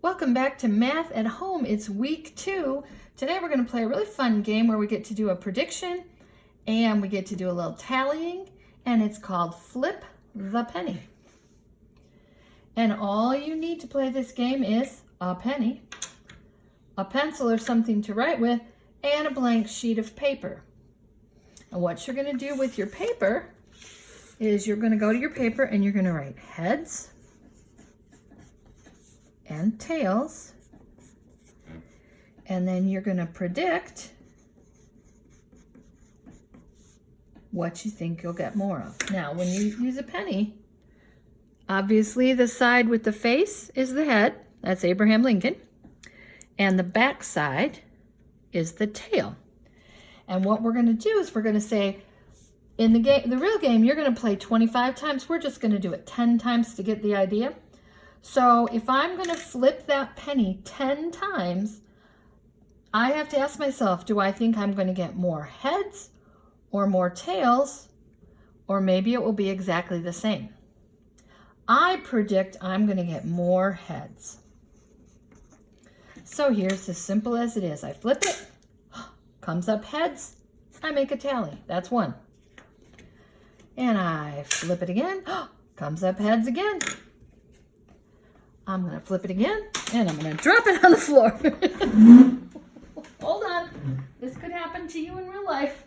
Welcome back to Math at Home. It's week 2. Today we're going to play a really fun game where we get to do a prediction and we get to do a little tallying, and it's called Flip the Penny. And all you need to play this game is a penny, a pencil or something to write with, and a blank sheet of paper. And what you're going to do with your paper is you're going to go to your paper and you're going to write heads and tails, and then you're going to predict what you think you'll get more of. Now, when you use a penny, obviously the side with the face is the head, that's Abraham Lincoln, and the back side is the tail. And what we're going to do is we're going to say, in the game, the real game, you're going to play 25 times. We're just going to do it 10 times to get the idea. So if I'm going to flip that penny 10 times, I have to ask myself, do I think I'm going to get more heads or more tails, or maybe it will be exactly the same? I predict I'm going to get more heads. So here's as simple as it is. I flip it, comes up heads, I make a tally. That's 1. And I flip it again, comes up heads again. I'm going to flip it again, and I'm going to drop it on the floor. Hold on. This could happen to you in real life.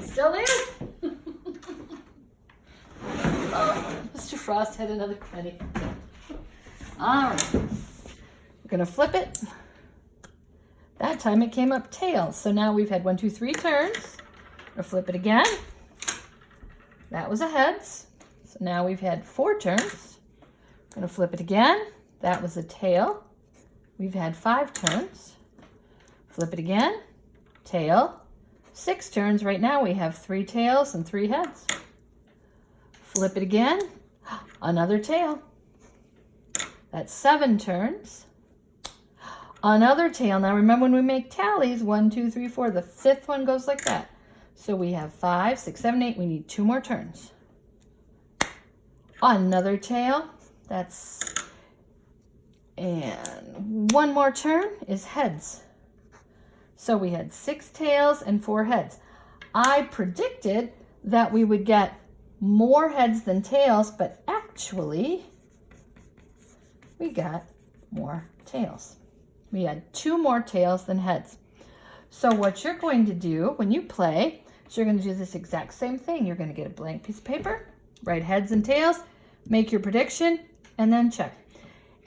Still there? Oh, Mr. Frost had another penny. All right. We're going to flip it. That time it came up tails. So now we've had 1, 2, 3 turns. We'll flip it again. That was a heads. So now we've had 4 turns. I'm going to flip it again. That was a tail. We've had 5 turns. Flip it again. Tail. 6 turns. Right now we have 3 tails and 3 heads. Flip it again. Another tail. That's 7 turns. Another tail. Now remember, when we make tallies, 1, 2, 3, 4, the 5th one goes like that. So we have 5, 6, 7, 8. We need 2 more turns. Another tail. And 1 more turn is heads. So we had 6 tails and 4 heads. I predicted that we would get more heads than tails, but actually we got more tails. We had 2 more tails than heads. So what you're going to do when you play, so you're going to do this exact same thing. You're going to get a blank piece of paper, write heads and tails, make your prediction, and then check.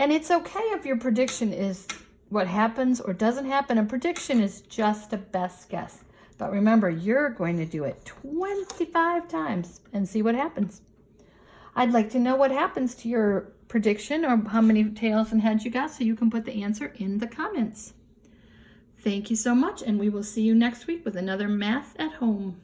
And it's okay if your prediction is what happens or doesn't happen. A prediction is just a best guess. But remember, you're going to do it 25 times and see what happens. I'd like to know what happens to your prediction or how many tails and heads you got, so you can put the answer in the comments. Thank you so much, and we will see you next week with another Math at Home.